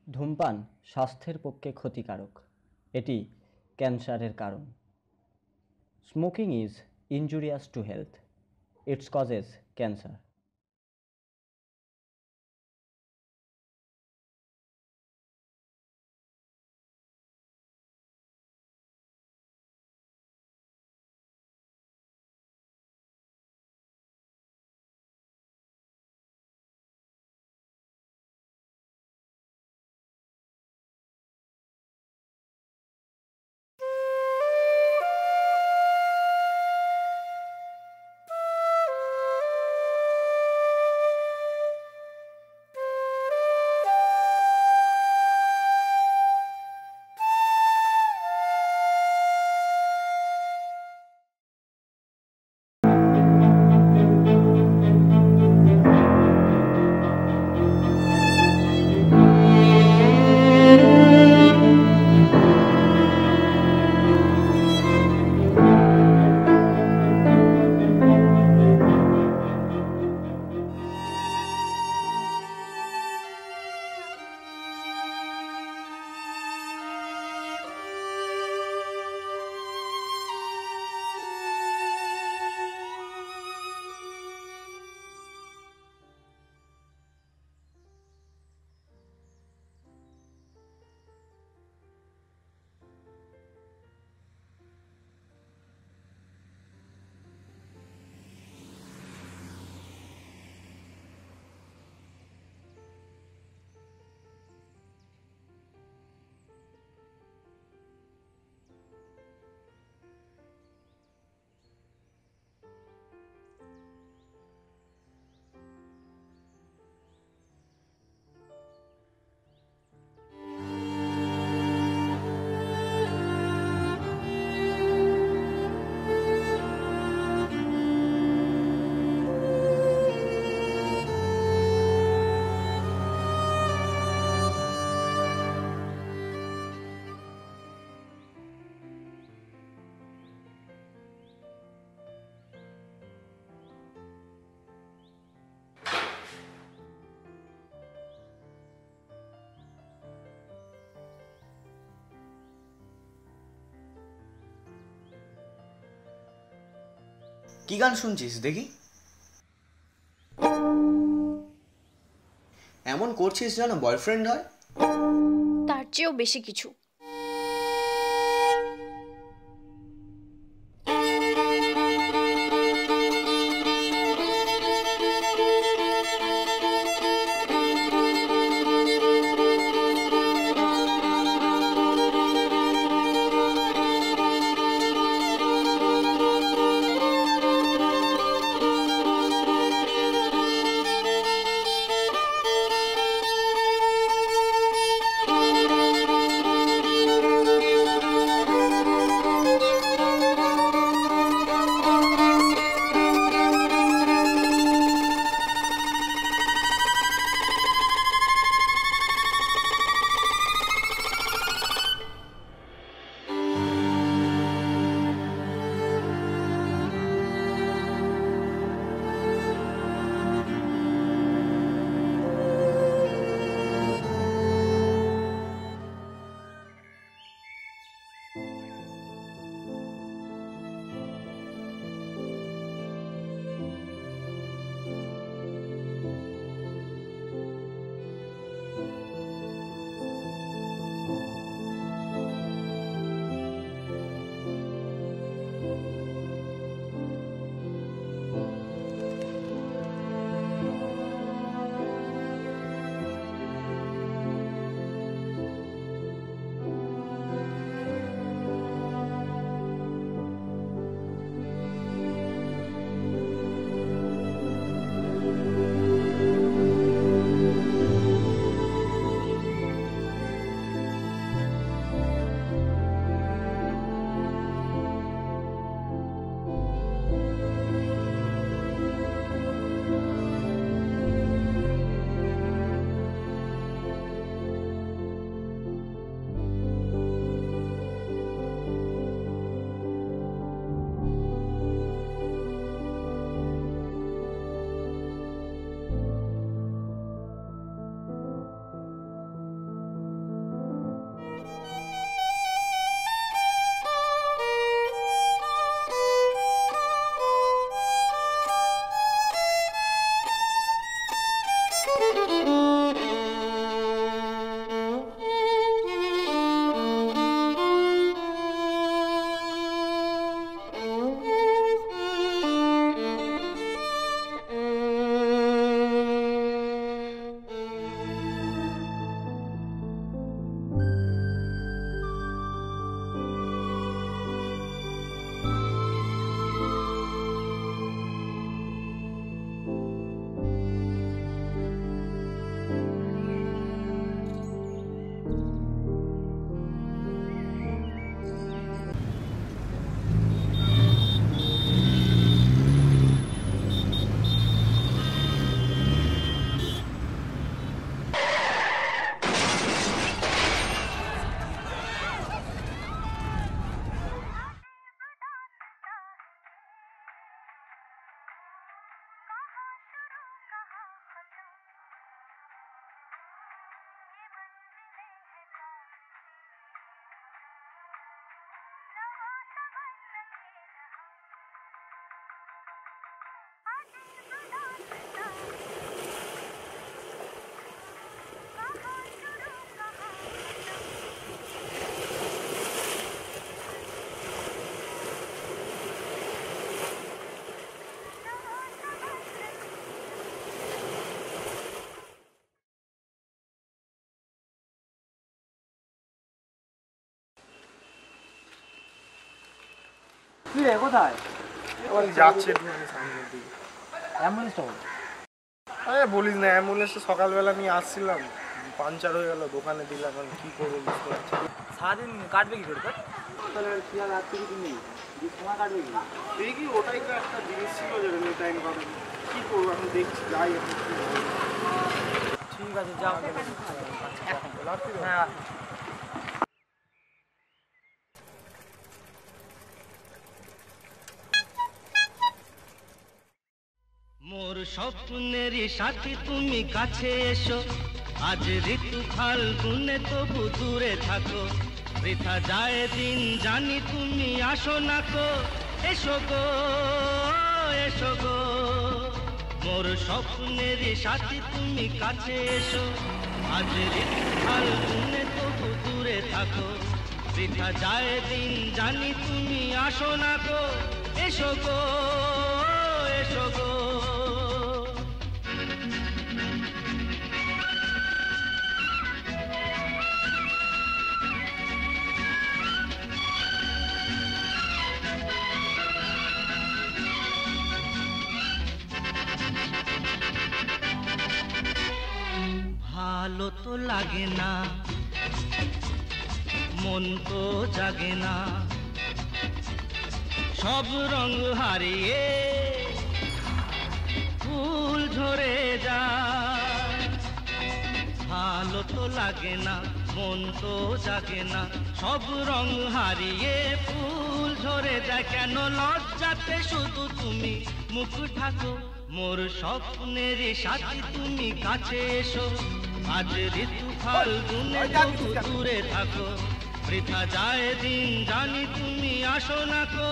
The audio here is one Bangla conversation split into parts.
ধূমপান স্বাস্থ্যের পক্ষে ক্ষতিকারক। এটি ক্যান্সারের কারণ। Smoking is injurious to health. It's causes cancer. কি গান শুনছিস দেখি? এমন করছিস যেন বয়ফ্রেন্ড হয়। তার চেয়েও বেশি কিছু। কি রে কোথায়? ওই যাচ্ছে একটুখানি সামনের দিকে। অ্যাম্বুলেন্সটা বল। আরে বলিস না, অ্যাম্বুলেন্সটা সকালবেলা নিয়ে আসছিলাম, পাংচার হয়ে গেল, দোকানে দিলাম, এখন কী করবো বুঝতে পারছি না। সারাদিন কাটবে কি করে তোর? কি আর রাত থেকে তুমি সময় কাটবে কি? দেখি ওটাই তো একটা জিনিস ছিল যে টাইম কাটাবো, কী করবো এখন দেখছি, যাই এখন কী করবো। ঠিক আছে যাও। হ্যাঁ মোর স্বপ্নের সাথী তুমি কাছে এসো, আজ ঋতু ফাল্গুনে তবু দূরে থাকো, বৃথা যায় দিন জানি তুমি আসো না কো, এসো গো এসো গো। মোর স্বপ্নের সাথী তুমি কাছে এসো, আজ ঋতু ফাল্গুনে তবু দূরে থাকো, বৃথা যায় দিন জানি তুমি আসো না গো, এসো গো এসো গো। ভালো তো লাগে না, মন তো জাগে না, সব রং হারিয়ে ফুল ঝরে যায়। ভালো তো লাগে না, মন তো জাগে না, সব রং হারিয়ে ফুল ঝরে যায়। কেন লজ্জাতে শুধু তুমি মুখ ঢাকো, মোর স্বপ্নের সাথী তুমি কাছে এসো, আজ ঋতু ফাল্গুনে তবু দূরে থাকো, বৃথা যায় দিন জানি তুমি আসো না কো,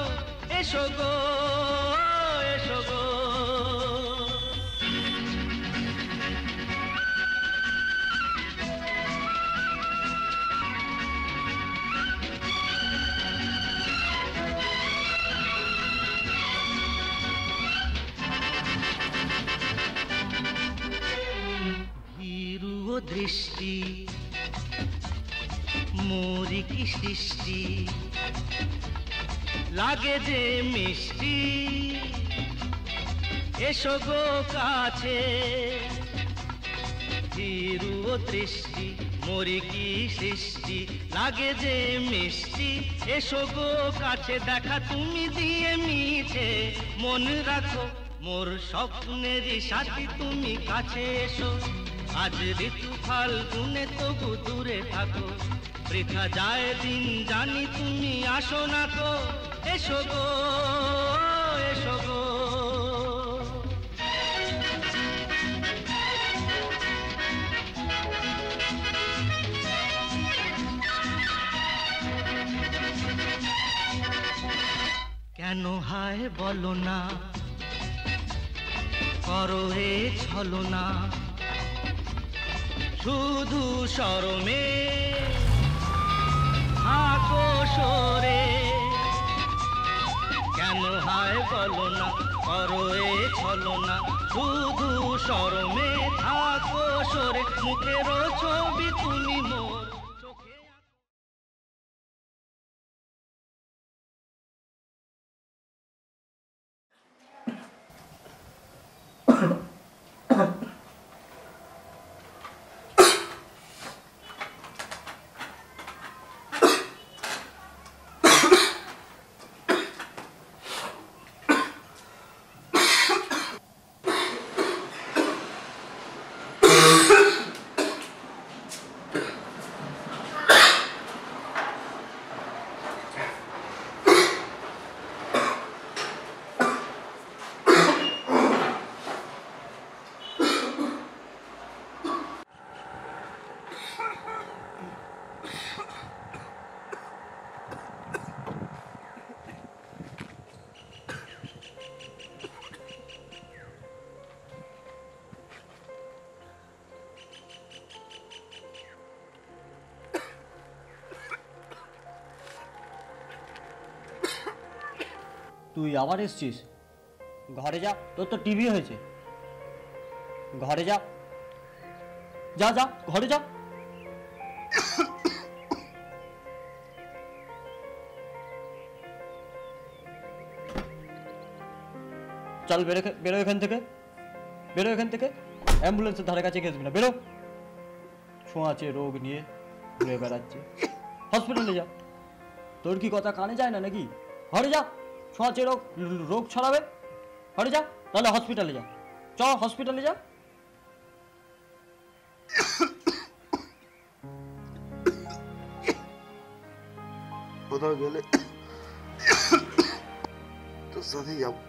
এসো গো এসো গো। ভীরু দৃষ্টি মোরি কি সৃষ্টি, লাগে যে মিষ্টি, এসো গো কাছে। ভীরু দৃষ্টি মোরি কি সৃষ্টি, লাগে যে মিষ্টি, এসো গো কাছে। দেখা তুমি দিয়ে মিছে মন রাখো, মোর স্বপ্নের সাথী তুমি কাছে এসো, আজ ঋতু ফাল্গুনে তবু দূরে থাকো, বৃথা যায় দিন জানি তুমি আসো না তো, এসো গো এসো গো। কেন হায় বলো না, করো এ ছলনা, শুধু শরমে থাকো সরে। কেন হায় বলো না, করো এ ছলনা, শুধু শরমে থাকো সরে। মুখের ছবি তুমি মোর চোখে। তুই আবার এসছিস? ঘরে যা, তোর তো টিভি হয়েছে। ঘরে যা, যা যা ঘরে যা। চল বেরো এখান থেকে, বেরো এখান থেকে। অ্যাম্বুলেন্সের ধারে কাছে ঘেসবি না, বেরো। ছোঁয়াচে রোগ নিয়ে ঘুরে বেড়াচ্ছে, হসপিটালে যা। তোর কি কথা কানে যায় না নাকি? ঘরে যা, ছোঁয়াচে রোগ ছড়াবে। ঘরে যা, তাহলে হসপিটালে যা, চ হসপিটালে যা। কোথাও গেলে তোর সাথে যাবো,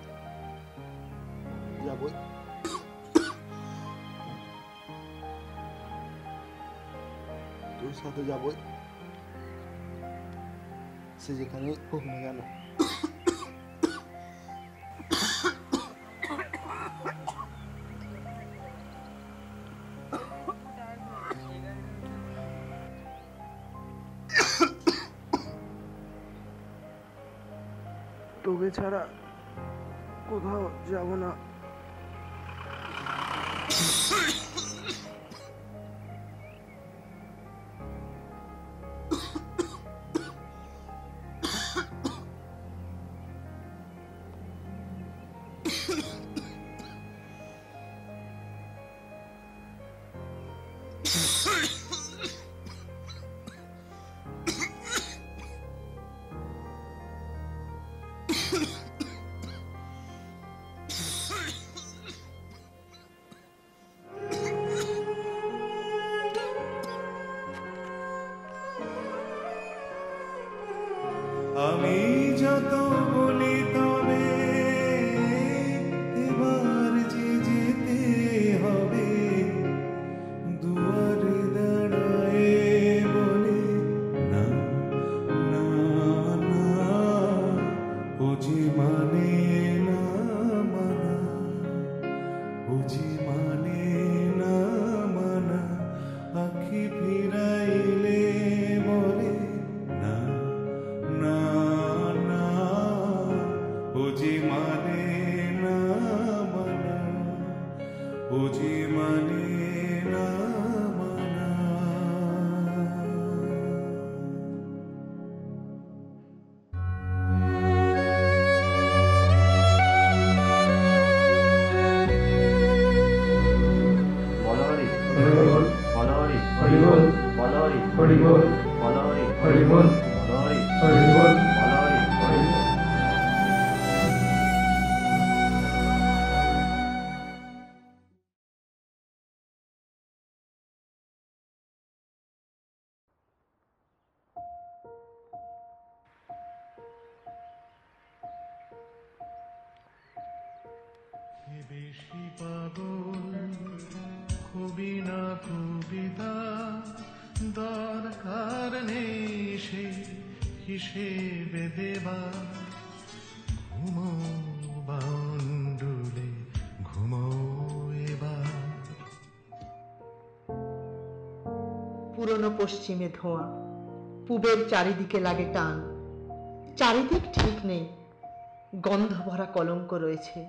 তোর সাথে যাবো, সে যেখানে হোক না কেন। তোকে ছাড়া কোথাও যাব না। আমি যত বলি তবে এবার যে যেতে হবে, দুয়ারে দাঁড়ায় বলে না না না, ও যে মানে না মানা, ও যে মানে না মানা, আখি ফিরাইলে বলে না না না, ও যে মানে না মানা, ও যে মানে না মানা। বলহরি বলহরি হরি বল, বলহরি হরি বল, বলহরি হরি বল, বলহরি হরি বল, বলহরি হরি বল। বেশি পাগল খুবই না কবিতা, দরকার নেই সে হিসেবে দেবা। ঘুমো বাউন্ডুলে ঘুমো এবার। পুরনো পশ্চিমে ধোঁয়া, পূবের চারিদিকে লাগে টান। চারিদিক ঠিক নেই, গন্ধ ভরা কলঙ্ক রয়েছে।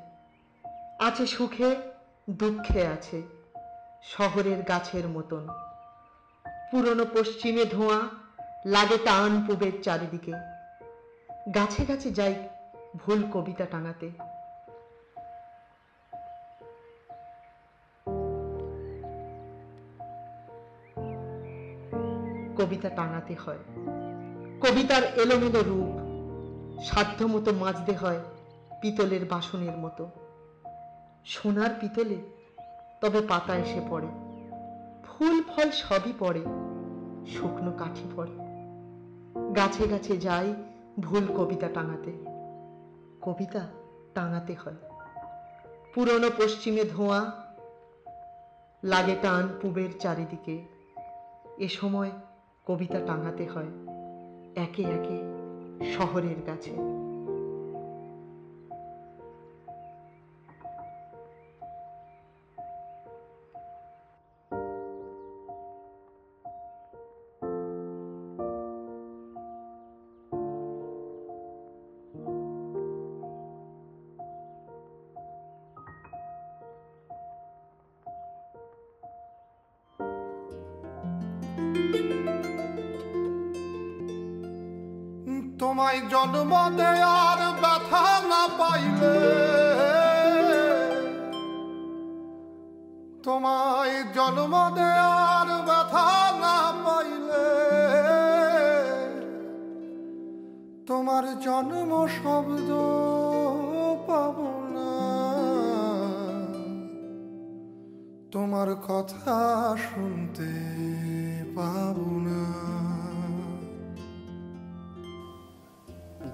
আছে সুখে দুঃখে আছে, শহরের গাছের মতন। পুরনো পশ্চিমে ধোঁয়া, লাগে টান পূবের চারিদিকে। গাছে গাছে যাই ভুল কবিতা টাঙাতে। কবিতা টাঙাতে হয়, কবিতার এলোমেলো রূপ সাধ্য মতো মাজতে হয় পিতলের বাসনের মতো। সোনার পিতলে তবে পাতা এসে পড়ে, ফুল ফল সবই পড়ে, শুকনো কাঠি পড়ে। গাছে গাছে যাই ভুল কবিতা টাঙাতে। কবিতা টাঙাতে হয়। পুরনো পশ্চিমে ধোঁয়া, লাগে টান পূবের চারিদিকে। এ সময় কবিতা টাঙাতে হয় একে একে শহরের কাছে। তোমায় জন্ম দেয়ার ব্যথা না পাইলে তোমায় জন্ম দেয়ার ব্যথা না পাইলে তোমার জন্ম শব্দ পাব না, তোমার কথা শুনতে পাব না।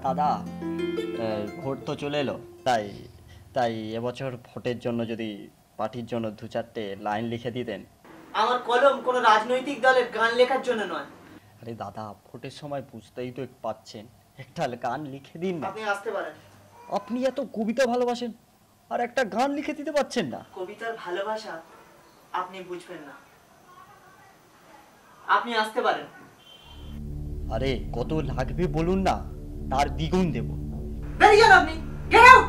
দাদা ভোট তো চলে এলো, তাই তাই এবছর ভোটের জন্য যদি পার্টির জন্য 2-4টে লাইন লিখে দিতেন। আমার কলম কোনো রাজনৈতিক দলের গান লেখার জন্য নয়। আরে দাদা ভোটের সময় বুঝতেই তো পাচ্ছেন, একটা গান লিখে দিন না। আপনি আসতে পারেন। আপনি এত কবিতা ভালোবাসেন আর একটা গান লিখে দিতে পারছেন না। কবিতার ভালোবাসা আপনি বুঝবেন না, আপনি আসতে পারেন। আরে কত লাগবে বলুন না, তার দ্বিগুণ দেব। বেরিয়ে যান আপনি, গেট আউট।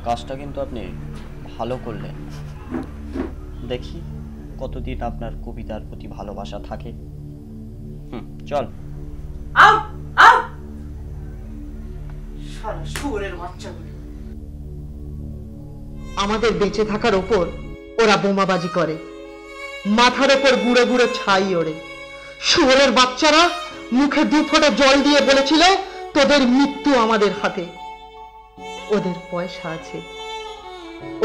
কাজটা কিন্তু আপনি ভালো করলেন, দেখি কতদিন আপনার কবিতার প্রতি ভালোবাসা থাকে। চল আউট আউট। সারা শুয়োরের বাচ্চাগুলো। আমাদের বেঁচে থাকার ওপর ওরা বোমাবাজি করে, মাথার ওপর গুঁড়ো গুঁড়ো ছাই ওড়ে। শুয়োরের বাচ্চারা মুখে 2 ফোঁটা জল দিয়ে বলেছিল তোদের মৃত্যু আমাদের হাতে। ওদের পয়সা আছে,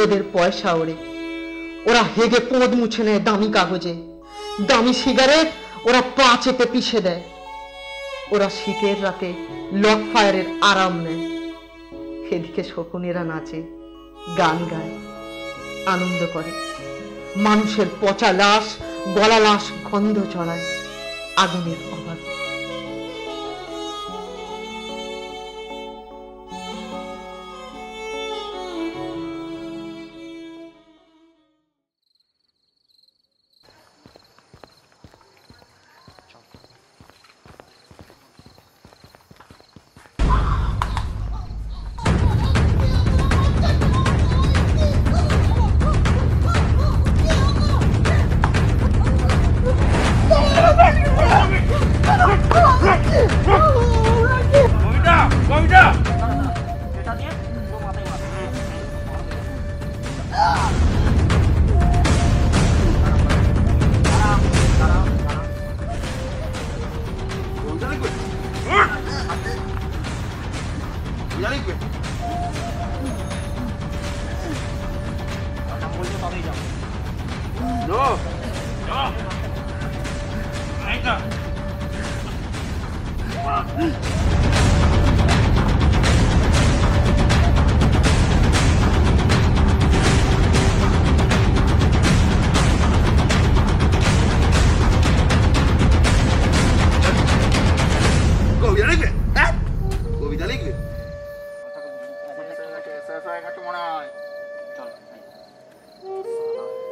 ওদের পয়সা ওড়ে। ওরা হেগে পোঁদ মুছে নেয় দামি কাগজে, দামি সিগারেট ওরা পা চেপে পিষে দেয়। ওরা শীতের রাতে লক ফায়ারের আরাম নেয়। এদিকে শকুনেরা নাচে, গান গায়, আনন্দ করে। মানুষের পচা লাশ, গলা লাশ গন্ধ ছড়ায় আগুনের অভাবে।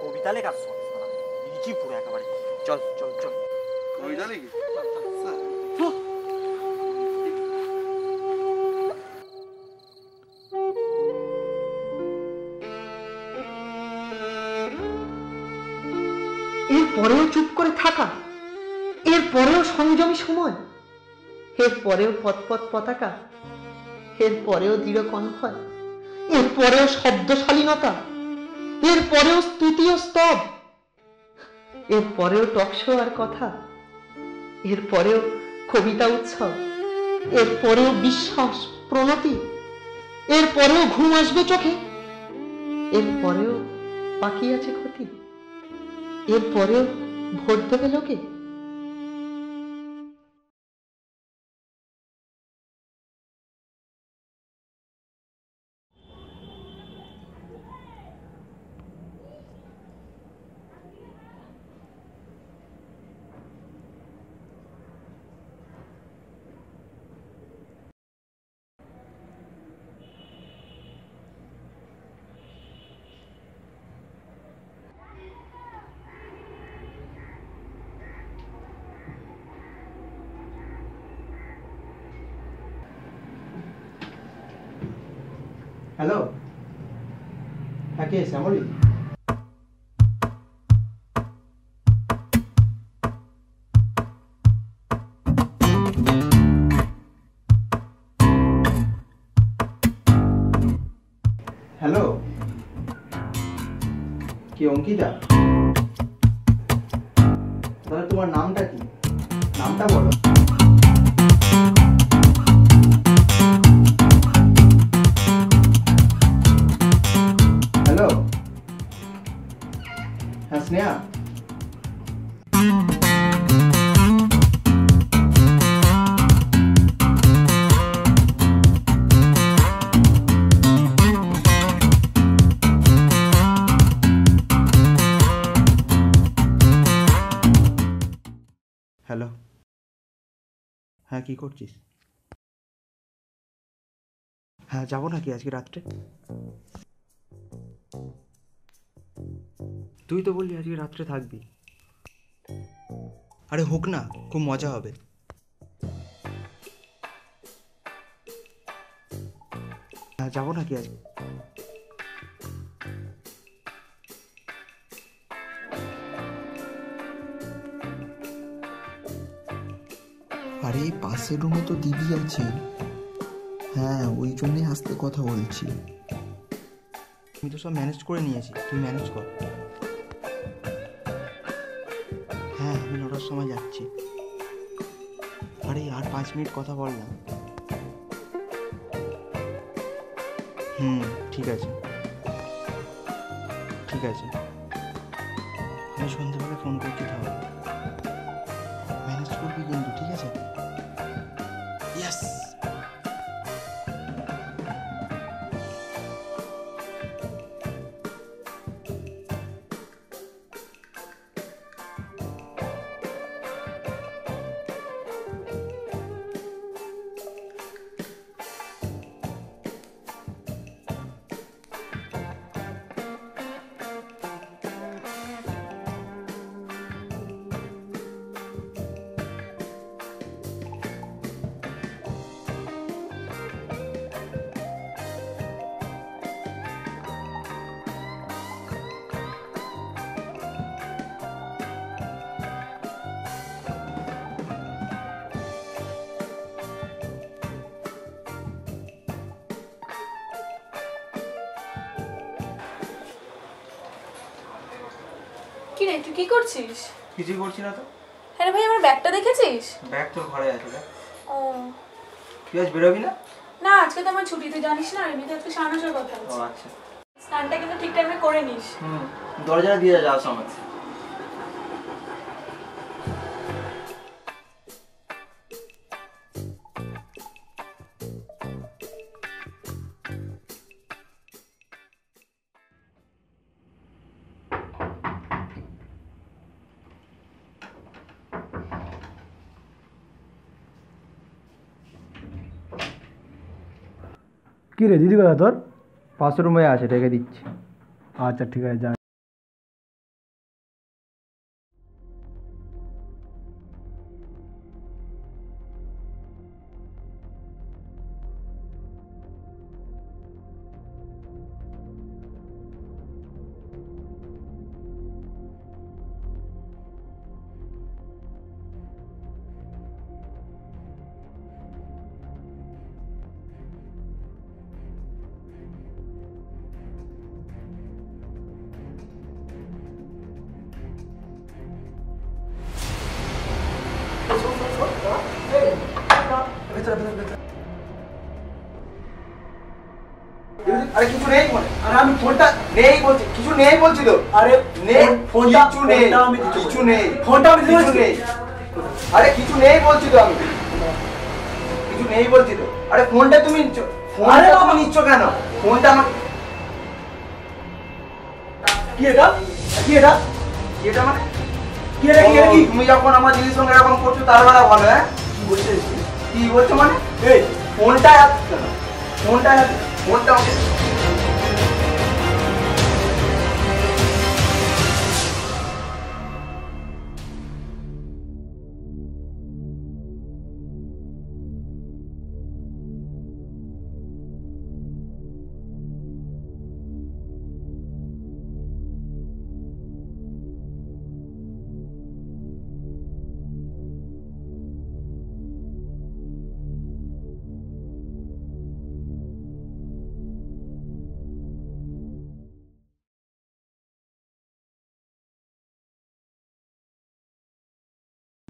কবিতা লেখা লিখি পুরো একেবারে। চল চল চল, কবিতা লিখি। এরপরেও চুপ করে থাকা, এরপরেও সংযমী সময়, এরপরেও পথপথ পতাকা, এরপরেও দৃঢ় কণ্ঠয়, এরপরেও শব্দশালীনতা, এরপরেও স্তুতীয় স্তব, এরপরেও টকশো আর কথা, এরপরেও কবিতা উৎসব, এরপরেও বিশ্বাস প্রণতি, এরপরেও ঘুম আসবে চোখে, এরপরেও বাকি আছে ক্ষতি, এরপরেও ভোট দেবে লোকে। হ্যালো, হ্যাঁ কে শ্যামলী? হ্যালো, কি অঙ্কিতা? তাহলে তোমার নামটা কি? নামটা বলো। হ্যালো, হ্যাঁ স্নেহা। হ্যালো, হ্যাঁ কি করছিস? হ্যাঁ যাবো নাকি আজকে রাত্রে? তুই তো বললি আজকে রাত্রে থাকবি। আরে হোক না, খুব মজা হবে। হ্যাঁ যাবো নাকি আজকে? আরে পাশের রুমে তো দিদি আছে। হ্যাঁ ওই জন্যই আসতে কথা বলছি। আমি তো সব ম্যানেজ করে নিয়েছি, তুই ম্যানেজ কর। হ্যাঁ আমি 9টার সময় যাচ্ছি। আরে আর 5 মিনিট কথা বল না। ঠিক আছে ঠিক আছে, আমি সন্ধ্যাবেলা ফোন করছি তাহলে। ম্যানেজ করবি কিন্তু, ঠিক আছে? ইয়েস। কি রে তুই কি করছিস? কিছুই করছি না তো। হ্যাঁ রে ভাই, আমার ব্যাগটা দেখেছিস? ব্যাগ তো ঘরে আছে। দেখ। ও তুই আজ বেরোবি না? না, আজকে তো আমার ছুটি, তুই জানিস না। এমনিতে আজকে সানাসের কথা ও আছে। আচ্ছা। স্নানটা কিন্তু ঠিক টাইমে করে নিস। দরজা দিয়ে যাওয়ার সময়। কি রে দিদি কথা তোর? পাশের রুমে আছে, রেখে দিচ্ছি। আচ্ছা ঠিক আছে, যা। আরে কিছু নেই মনে। আরে আমি ফোনটা নেই বলছি, কিছু নেই বলছি তো। আরে নেই, ফোনটা কিছু নেই, কিছু নেই, ফোনটা আমি কিছু নেই। আরে কিছু নেই বলছি তো, আমি কিছু নেই বলছি তো। আরে ফোনটা তুমি নিচ্ছ, ফোনটা তুমি নিচ্ছ কেন? ফোনটা আমার কি এটা? কি এটা? কি এটা মানে? কি এটা? কি এটা? কি তুমি যখন আমার দিদির সঙ্গে এরকম করছো তার বেলা ভালো। হ্যাঁ কি বলছিস? কি বলছো মানে? এই ফোনটা ফোনটা ফোনটা আমাকে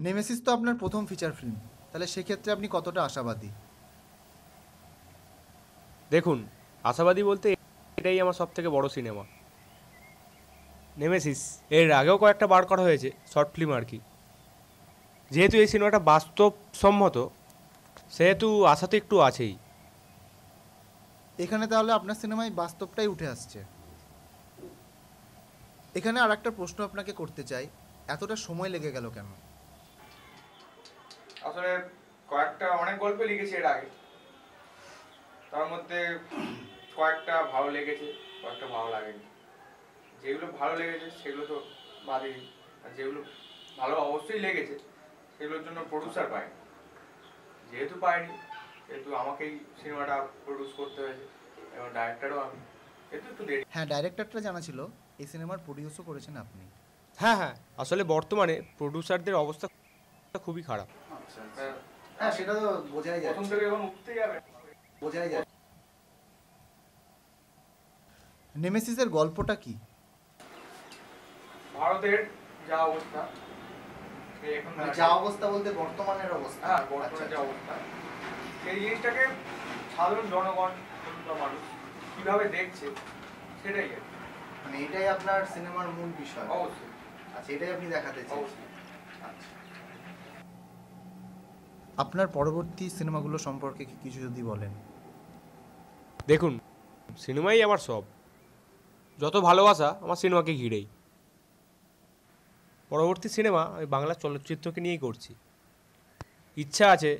নেমেসিস তো আপনার প্রথম ফিচার ফিল্ম, তাহলে সেক্ষেত্রে আপনি কতটা আশাবাদী? দেখুন, আশাবাদী বলতে এটাই আমার সবথেকে বড় সিনেমা। নেমেসিস এর আগেও কয়েকটা বার করা হয়েছে, শর্ট ফিল্ম আর কি। যেহেতু এই সিনেমাটা বাস্তবসম্মত, সেহেতু আশা তো একটু আছেই। এখানে তাহলে আপনার সিনেমায় বাস্তবটাই উঠে আসছে। এখানে আর একটা প্রশ্ন আপনাকে করতে চাই, এতটা সময় লেগে গেল কেন? আসলে অনেক গল্প লিখেছি এর আগে, তার মধ্যে কয়েকটা ভালো লেগেছে, কয়েকটা ভালো লাগেনি। যেগুলো ভালো লেগেছে সেগুলো তো বাদই, আর যেগুলো ভালো অবশ্যই লেগেছে সেগুলোর জন্য প্রডিউসার পাইনি। যেহেতু পাইনি সেহেতু আমাকেই সিনেমাটা প্রডিউস করতে হয়েছে, এবং ডাইরেক্টরও আমি। একটু দেরি। হ্যাঁ, ডাইরেক্টরটা জানা ছিল, এই সিনেমার প্রডিউসও করেছেন আপনি। হ্যাঁ, আসলে বর্তমানে প্রডিউসারদের অবস্থা খুবই খারাপ। হ্যাঁ, সেটা তো বোঝাই যায়, প্রথম থেকে এখন উঠতে যাবে, বোঝাই যায়। নেমেসিসের গল্পটা কি? ভারতের যা অবস্থা, এখন যা অবস্থা বলতে বর্তমানের অবস্থা। হ্যাঁ, বর্তমানে যা অবস্থা, সেই জিনিসটাকে সাধারণ জনগণ বা মানুষ কিভাবে দেখছে সেটাই আর কি। মানে এটাই আপনার সিনেমার মূল বিষয়? অবশ্যই। আচ্ছা, এটাই আপনি দেখাতে চাইছেন। আচ্ছা, আপনার পরবর্তী সিনেমাগুলো সম্পর্কে কিছু যদি বলেন। দেখুন, সিনেমাই আমার সব, যত ভালোবাসা আমার সিনেমাকে ঘিরেই। পরবর্তী সিনেমা আমি বাংলা চলচ্চিত্রকে নিয়েই করছি। ইচ্ছা আছে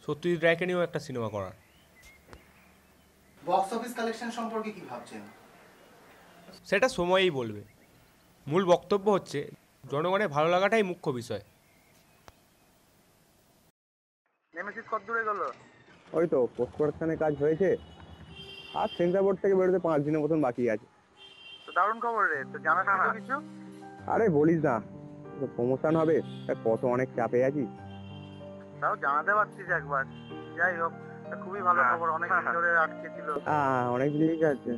সত্যজিৎ রায়কে নিয়েও একটা সিনেমা করার। বক্স অফিস কালেকশন সম্পর্কে কি ভাবছেন? সেটা সময়ই বলবে। মূল বক্তব্য হচ্ছে জনগণের ভালো লাগাটাই মুখ্য বিষয়। নেমেসিস কত দূরে গেল? ওই তো পোস্ট প্রোডাকশনের কাজ হয়েছে, আর সেন্সার বোর্ড থেকে বেরোতে 5 দিনের মতন বাকি আছে। তো দারুণ খবর রে, তো জানা তো কিছু? আরে বলিস না, প্রমোশন হবে, কত অনেক চাপে আছি। তাও জানাতে পারছিস একবার। যাই হোক, খুবই ভালো খবর, অনেক দিন ধরে আটকে ছিল। অনেক জিনিস আছে।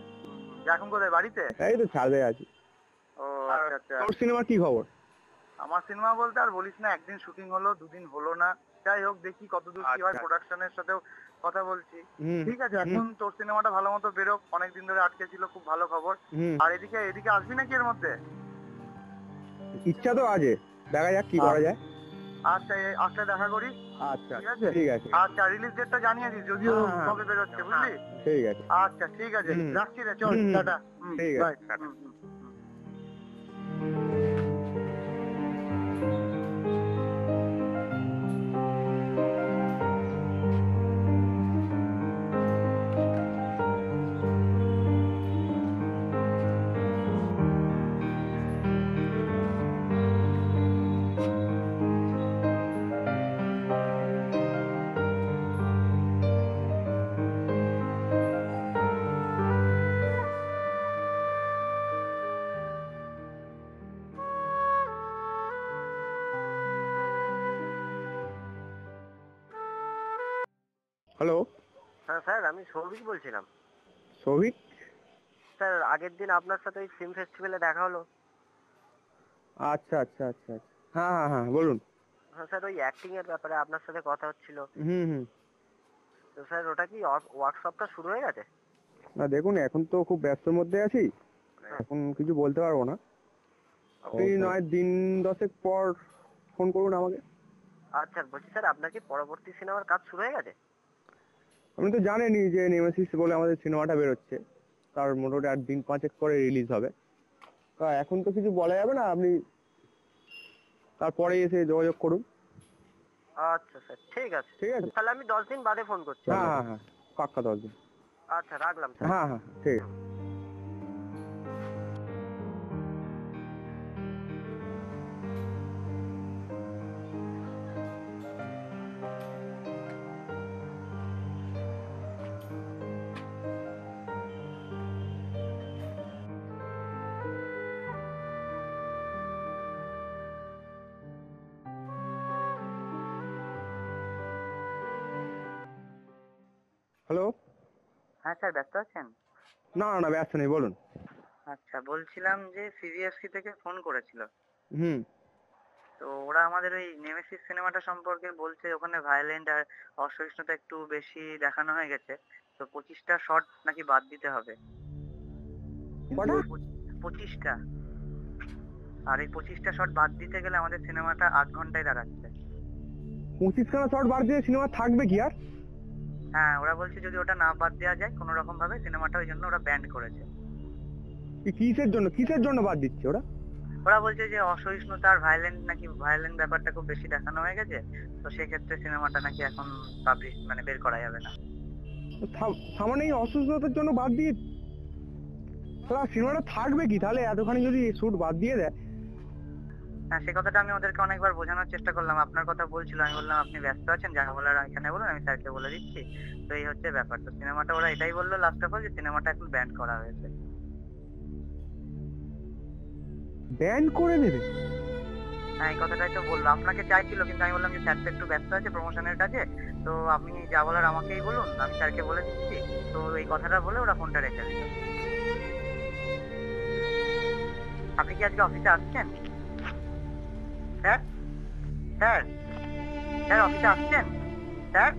এখন কোথায়, বাড়িতে? এই তো ছাড়বে আছি। ও আচ্ছা আচ্ছা। তোর সিনেমার কি খবর? আমার সিনেমা বলতে আর বলিস না, একদিন শুটিং হলো, 2 দিন হলো না। যাই হোক, দেখি কতদূর কি হয়, প্রোডাকশনের সাথেও কথা বলছি। ঠিক আছে, এখন তোর সিনেমাটা ভালো মতো বেরোক, অনেকদিন ধরে আটকে ছিল, খুব ভালো খবর। আর এদিকে আসবি নাকি এর মধ্যে? ইচ্ছা তো আছে, দেখা যাক কি করা যায়। আচ্ছা, আসলে দেখা করি। আচ্ছা ঠিক আছে। আচ্ছা, রিলিজ ডেটটা জানিয়ে দিস, যদিও কবে বেরোচ্ছে, বুঝলি? ঠিক আছে। আচ্ছা ঠিক আছে, রাখছি রে, চল, টাটা। ঠিক আছে, টাটা। হ্যালো। হ্যাঁ স্যার, আমি সৌভিক বলছিলাম। সৌভিক? স্যার, আগের দিন আপনার সাথে ওই ফিল্ম ফেস্টিভ্যালে দেখা হলো। আচ্ছা আচ্ছা আচ্ছা আচ্ছা, হ্যাঁ হ্যাঁ বলুন। হ্যাঁ স্যার, ওই অ্যাক্টিং এর ব্যাপারে আপনার সাথে কথা হচ্ছিল। হুম। তো স্যার, ওটা কি ওয়ার্কশপটা শুরু হয়ে গেছে? না দেখুন, এখন তো খুব ব্যস্তর মধ্যে আছি, এখন কিছু বলতে পারবো না। আপনি নয় দিন 10 পর ফোন করুন আমাকে। আচ্ছা, বলছি স্যার, আপনার কি পরবর্তী সিনেমার কাজ শুরু হয়ে গেছে? আপনি তো জানেনই যে নেমেসিস বলে আমাদের সিনেমাটা বেরোচ্ছে, তার মোটামুটি আর দিন 5 পরে রিলিজ হবে। এখন তো কিছু বলা যাবে না, আপনি তারপরে এসে যোগাযোগ করুন। আচ্ছা স্যার, ঠিক আছে। তাহলে আমি 10 দিন বাদে ফোন করছি। হ্যাঁ, পাক্কা 10 দিন। আচ্ছা, রাখলাম স্যার। হ্যাঁ, ঠিক আছে। হ্যালো। হ্যাঁ স্যার, ব্যস্ত আছেন? না ব্যস্ত নেই, বলুন। আচ্ছা, বলছিলাম যে সিবিএফসি থেকে ফোন করেছিল। হুম। তো ওরা আমাদের ওই নেমেসিস সিনেমাটা সম্পর্কে বলছে ওখানে ভায়োলেন্ট আর অসহিষ্ণুতা একটু বেশি দেখানো হয়ে গেছে, তো 25টা শট নাকি বাদ দিতে হবে। 25টা। আর এই 25টা শট বাদ দিতে গেলে আমাদের সিনেমাটা 8 ঘন্টায় দাঁড়াচ্ছে। 25খানা শট বাদ দিয়ে সিনেমা থাকবে কি আর? হ্যাঁ, ওরা বলছে যদি ওটা না বাদ দেওয়া যায় কোনো রকম ভাবে, সিনেমাটা ওই জন্য ওরা ব্যান্ড করেছে। কিসের জন্য বাদ দিচ্ছে ওরা? ওরা বলছে যে অসহিষ্ণুতা আর ভায়োলেন্ট ব্যাপারটা খুব বেশি দেখানো হয়ে গেছে, তো সেক্ষেত্রে সিনেমাটা নাকি এখন পাবলিশ মানে বের করা যাবে না। সামান্য এই অসুস্থতার জন্য বাদ দিয়ে তাহলে সিনেমাটা থাকবে কি তাহলে? এতখানি যদি শুট বাদ দিয়ে দেয়। হ্যাঁ, সে কথাটা আমি ওদেরকে অনেকবার বোঝানোর চেষ্টা করলাম, আপনার কথা বলছিল, আমি বললাম আপনি ব্যস্ত আছেন, যা বলার এখানে বলুন, আমি স্যারকে বলে দিচ্ছি। তো এই হচ্ছে ব্যাপার। তো সিনেমাটা ওরা এটাই বললো লাস্ট অফ অল যে সিনেমাটা এখন ব্যান্ড করা হয়েছে। ব্যান্ড করে দেবে? হ্যাঁ, এই কথাটাই তো বললো। আপনাকে চাইছিল, কিন্তু আমি বললাম যে স্যার তো একটু ব্যস্ত আছে প্রমোশনের কাজে, তো আপনি যা বলার আমাকেই বলুন, আমি স্যারকে বলে দিচ্ছি। তো এই কথাটা বলে ওরা ফোনটা রেখে দিল। আপনি কি আজকে অফিসে আসছেন? স্যার স্যার স্যার অফিসে আসছেন স্যার?